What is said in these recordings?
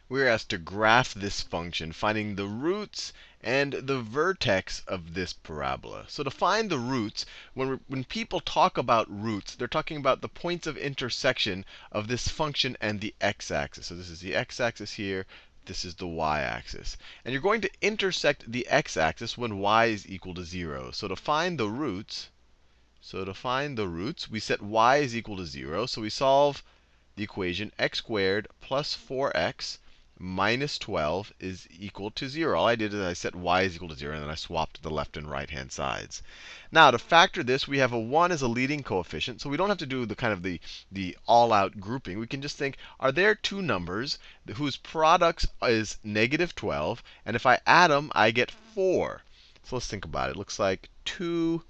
we're asked to graph this function, finding the roots and the vertex of this parabola. So to find the roots, when people talk about roots, they're talking about the points of intersection of this function and the x-axis. So this is the x-axis here. This is the y-axis. And you're going to intersect the x-axis when y is equal to 0. So to find the roots, we set y is equal to 0. So we solve the equation x squared plus 4x minus 12 is equal to 0. All I did is I set y is equal to 0, and then I swapped the left and right hand sides. Now, to factor this, we have a 1 as a leading coefficient. So we don't have to do the kind of the all-out grouping. We can just think, are there two numbers whose product is negative 12? And if I add them, I get 4. So let's think about it. It looks like 2.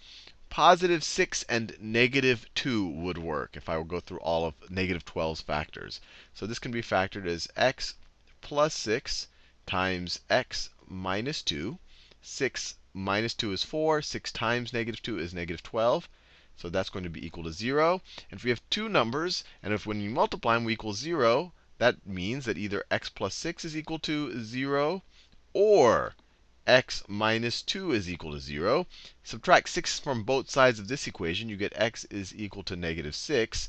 Positive 6 and negative 2 would work if I would go through all of negative 12's factors. So this can be factored as x plus 6 times x minus 2. 6 minus 2 is 4. 6 times negative 2 is negative 12. So that's going to be equal to 0. And if we have two numbers, and if when you multiply them we equal 0, that means that either x plus 6 is equal to 0, or x minus 2 is equal to 0. Subtract 6 from both sides of this equation. You get x is equal to negative 6.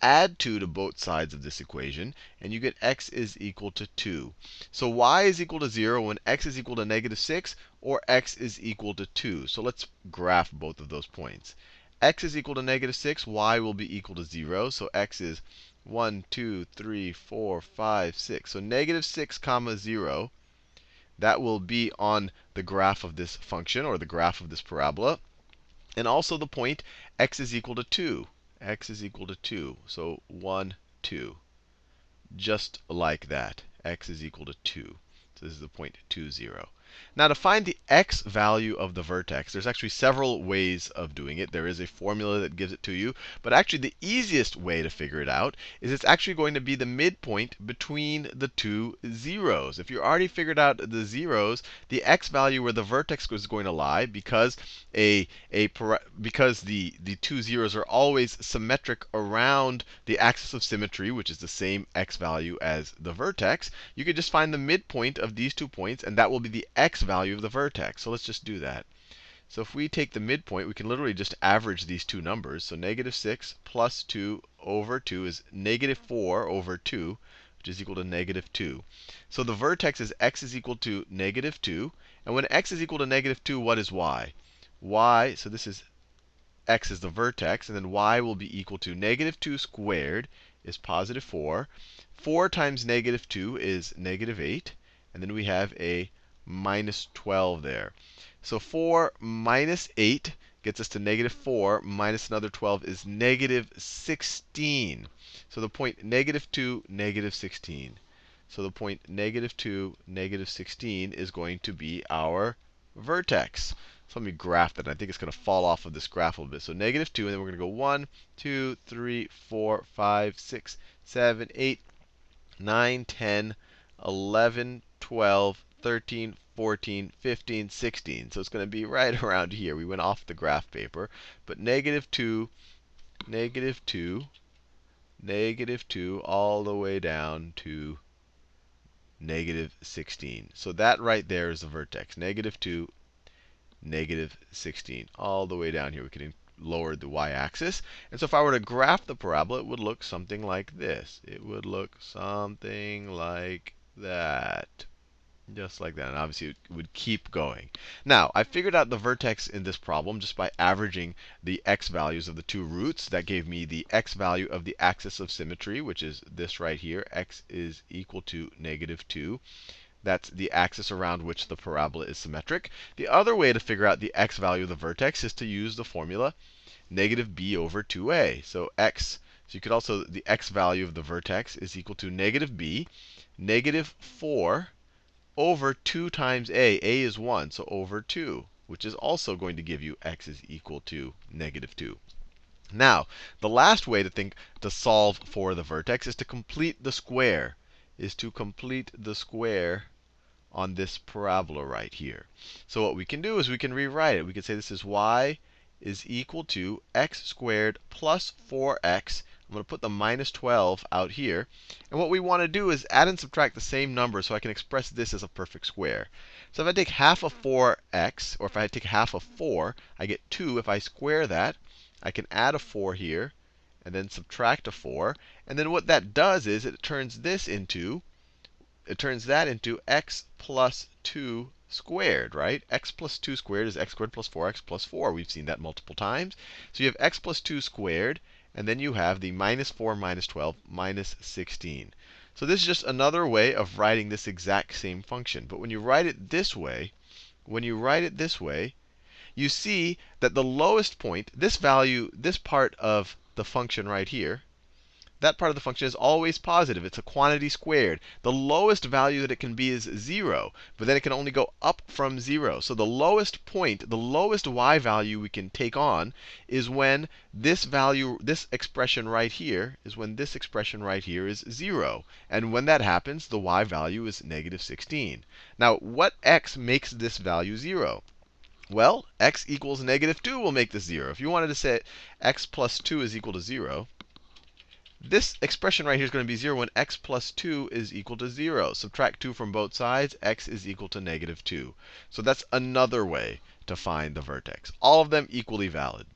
Add 2 to both sides of this equation, and you get x is equal to 2. So y is equal to 0 when x is equal to negative 6, or x is equal to 2. So let's graph both of those points. X is equal to negative 6. Y will be equal to 0. So x is 1, 2, 3, 4, 5, 6. So negative 6 comma 0. That will be on the graph of this function, or the graph of this parabola. And also the point x is equal to 2. X is equal to 2. So 1, 2. Just like that. X is equal to 2. So this is the point 2, 0. Now to find the x value of the vertex, there's actually several ways of doing it. There is a formula that gives it to you. But actually the easiest way to figure it out is it's actually going to be the midpoint between the two zeros. If you already figured out the zeros, the x value where the vertex is going to lie, because the two zeros are always symmetric around the axis of symmetry, which is the same x value as the vertex, you could just find the midpoint of these 2 points, and that will be the x value of the vertex. So let's just do that. So if we take the midpoint, we can literally just average these two numbers. So negative 6 plus 2 over 2 is negative 4 over 2, which is equal to negative 2. So the vertex is x is equal to negative 2. And when x is equal to negative 2, what is y? Y, so this is x is the vertex, and then y will be equal to negative 2 squared is positive 4. 4 times negative 2 is negative 8. And then we have a minus 12 there. So 4 minus 8 gets us to negative 4 minus another 12 is negative 16. So the point negative 2, negative 16. So the point negative 2, negative 16 is going to be our vertex. So let me graph that. I think it's going to fall off of this graph a little bit. So negative 2, and then we're going to go 1, 2, 3, 4, 5, 6, 7, 8, 9, 10, 11, 12, 13, 14, 15, 16. So it's going to be right around here. We went off the graph paper. But negative 2, negative 2, negative 2, all the way down to negative 16. So that right there is the vertex. Negative 2, negative 16. All the way down here. We can lower the y-axis. And so if I were to graph the parabola, it would look something like this. It would look something like that. Just like that. And obviously, it would keep going. Now, I figured out the vertex in this problem just by averaging the x values of the two roots. That gave me the x value of the axis of symmetry, which is this right here. X is equal to negative 2. That's the axis around which the parabola is symmetric. The other way to figure out the x value of the vertex is to use the formula negative b over 2a. So you could also, the x value of the vertex is equal to negative b, negative 4 over 2 times a. A is 1, so over 2, which is also going to give you x is equal to negative 2. Now, the last way to solve for the vertex is to complete the square. On this parabola right here. So what we can do is we can rewrite it. We can say this is y is equal to x squared plus 4x I'm going to put the minus 12 out here. And what we want to do is add and subtract the same number so I can express this as a perfect square. So if I take half of 4x, or if I take half of 4, I get 2. If I square that, I can add a 4 here and then subtract a 4. And then what that does is it turns that into x plus 2 squared, right? X plus 2 squared is x squared plus 4x plus 4. We've seen that multiple times. So you have x plus 2 squared, and then you have the minus 4 minus 12 minus 16. So this is just another way of writing this exact same function. But when you write it this way, you see that the lowest point, this value, this part of the function right here, that part of the function is always positive. It's a quantity squared. The lowest value that it can be is 0, but then it can only go up from 0. So the lowest point, the lowest y value we can take on is when this value, this expression right here, is 0. And when that happens, the y value is negative 16. Now, what x makes this value 0? Well, x equals negative 2 will make this 0. If you wanted to say x plus 2 is equal to 0, this expression right here is going to be 0 when x plus 2 is equal to 0. Subtract 2 from both sides, x is equal to negative 2. So that's another way to find the vertex. All of them equally valid.